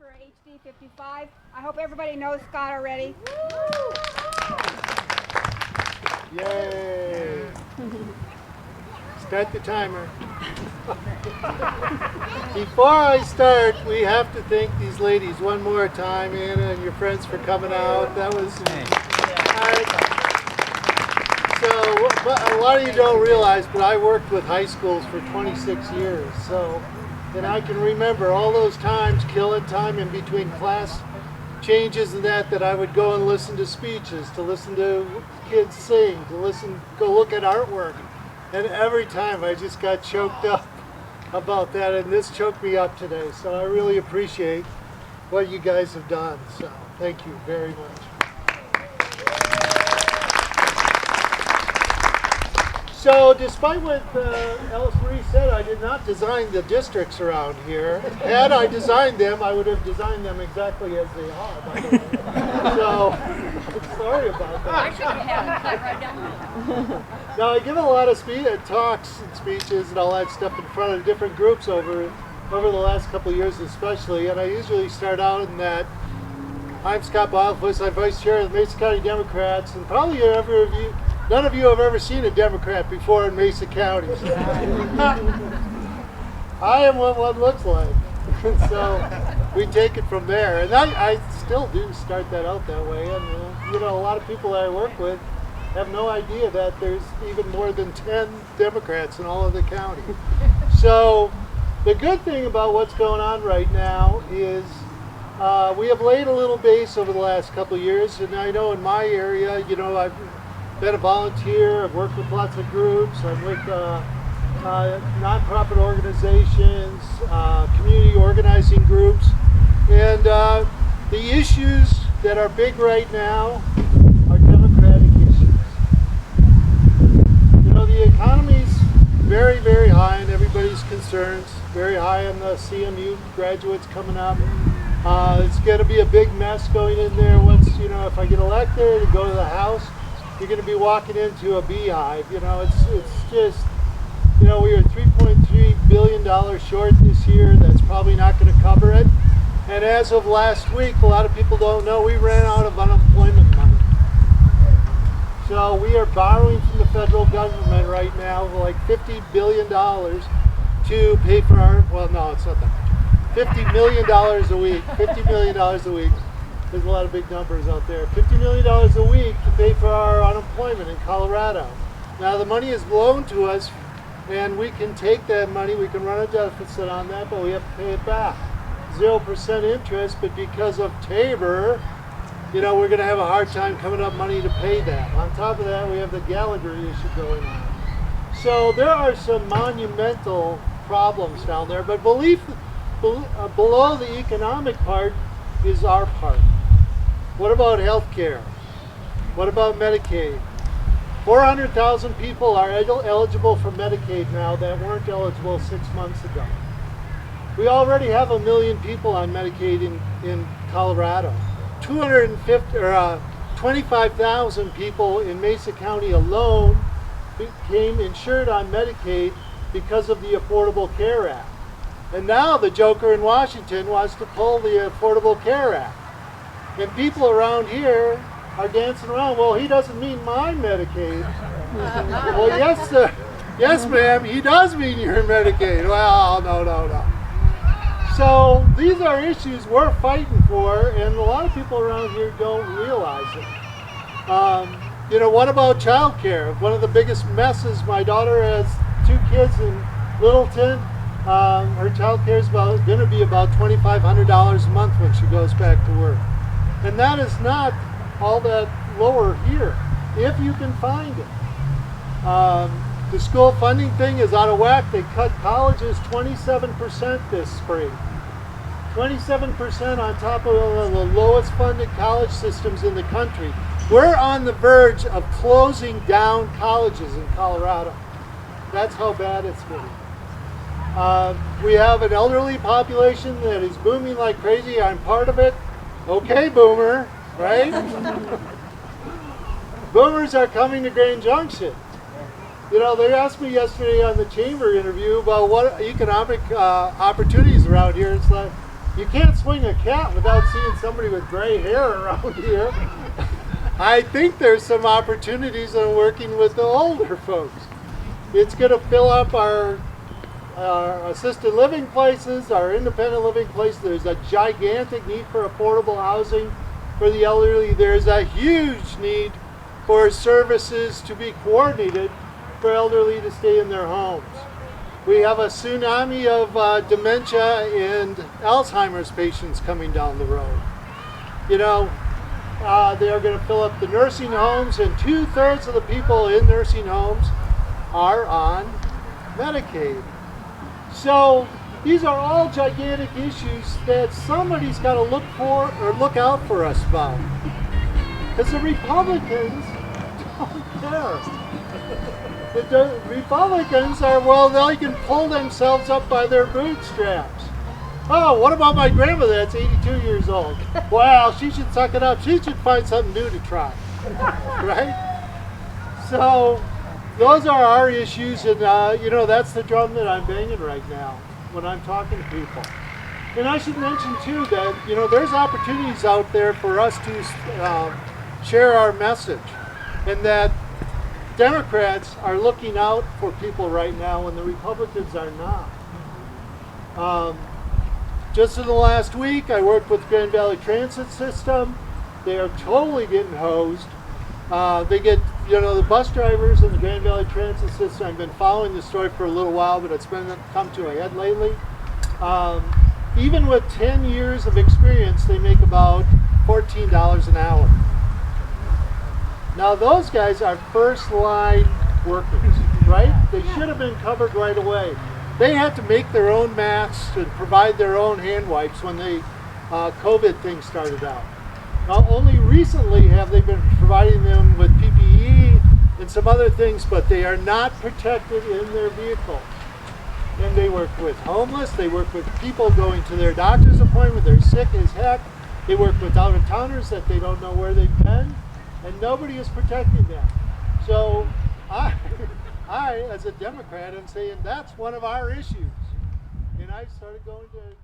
for HD55. I hope everybody knows Scott already. Yay! Start the timer. Before I start, we have to thank these ladies one more time, Anna and your friends, for coming out. That was so. But a lot of you don't realize, but I worked with high schools for 26 years. So, and I can remember all those times, killing time in between class changes and that I would go and listen to speeches, to listen to kids sing, to go look at artwork. And every time I just got choked up about that, and this choked me up today. So I really appreciate what you guys have done. So thank you very much. So despite what Alice Marie said, I did not design the districts around here. Had I designed them, I would have designed them exactly as they are, by the way. So, sorry about that. I should have that right down there. Now, I give a lot of talks and speeches and all that stuff in front of different groups over the last couple of years especially, and I usually start out in that, I'm Scott Beilfuss, I'm Vice Chair of the Mesa County Democrats, and probably none of you have ever seen a Democrat before in Mesa County. I am what one looks like. So we take it from there. And I still do start that out that way. And, a lot of people that I work with have no idea that there's even more than 10 Democrats in all of the county. So the good thing about what's going on right now is we have laid a little base over the last couple of years. And I know in my area, I've been a volunteer, I've worked with lots of groups, I'm with nonprofit organizations, community organizing groups, and the issues that are big right now are democratic issues. The economy's very, very high in everybody's concerns, very high on the CMU graduates coming up. It's going to be a big mess going in there once, if I get elected and go to the House. You're going to be walking into a beehive. It's just, we are $3.3 billion short this year. That's probably not going to cover it. And as of last week, a lot of people don't know, we ran out of unemployment money. So we are borrowing from the federal government right now like $50 billion to pay for our, well, no, it's not that much. $50 million a week, $50 million a week. There's a lot of big numbers out there. $50 million a week to pay for our unemployment in Colorado. Now the money is loaned to us, and we can take that money, we can run a deficit on that, but we have to pay it back. 0% interest, but because of Tabor, we're going to have a hard time coming up money to pay that. On top of that, we have the Gallagher issue going on. So there are some monumental problems down there, but below the economic part is our part. What about health care? What about Medicaid? 400,000 people are eligible for Medicaid now that weren't eligible 6 months ago. We already have 1 million people on Medicaid in Colorado. 25,000 people in Mesa County alone became insured on Medicaid because of the Affordable Care Act. And now the joker in Washington wants to pull the Affordable Care Act. And people around here are dancing around, well, he doesn't mean my Medicaid. Well, yes, sir. Yes, ma'am, he does mean your Medicaid. Well, no. So these are issues we're fighting for, and a lot of people around here don't realize it. What about child care? One of the biggest messes, my daughter has 2 kids in Littleton. Her child care is going to be about $2,500 a month when she goes back to work. And that is not all that lower here, if you can find it. The school funding thing is out of whack. They cut colleges 27% this spring. 27% on top of the lowest funded college systems in the country. We're on the verge of closing down colleges in Colorado. That's how bad it's getting. We have an elderly population that is booming like crazy. I'm part of it. Okay, boomer, right? Boomers are coming to Grand Junction. They asked me yesterday on the chamber interview about what economic opportunities around here. It's like, You can't swing a cat without seeing somebody with gray hair around here. I think there's some opportunities on working with the older folks. It's going to fill up our assisted living places, our independent living places. There's a gigantic need for affordable housing for the elderly. There's a huge need for services to be coordinated for elderly to stay in their homes. We have a tsunami of dementia and Alzheimer's patients coming down the road. You know, they are going to fill up the nursing homes, and 2/3 of the people in nursing homes are on Medicaid. So these are all gigantic issues that somebody's got to look for or look out for us about. Because the Republicans don't care. The Republicans are, well, they can pull themselves up by their bootstraps. Oh, what about my grandmother that's 82 years old? Well, she should suck it up. She should find something new to try. Right? So those are our issues, and you know, that's the drum that I'm banging right now when I'm talking to people. And I should mention too that, you know, there's opportunities out there for us to share our message, and that Democrats are looking out for people right now when the Republicans are not. Just in the last week, I worked with Grand Valley Transit System. They are totally getting hosed. They get, you know, the bus drivers in the Grand Valley Transit System, I've been following this story for a little while, but it's been come to a head lately. Even with 10 years of experience, they make about $14 an hour. Now those guys are first line workers, right? They should have been covered right away. They had to make their own masks and provide their own hand wipes when the COVID thing started out. Now only recently have they been providing them with PPE and some other things, but they are not protected in their vehicles. And they work with homeless, they work with people going to their doctor's appointment, they're sick as heck. They work with out-of-towners that they don't know where they've been. And nobody is protecting them. So I, as a Democrat, am saying that's one of our issues. And I started going to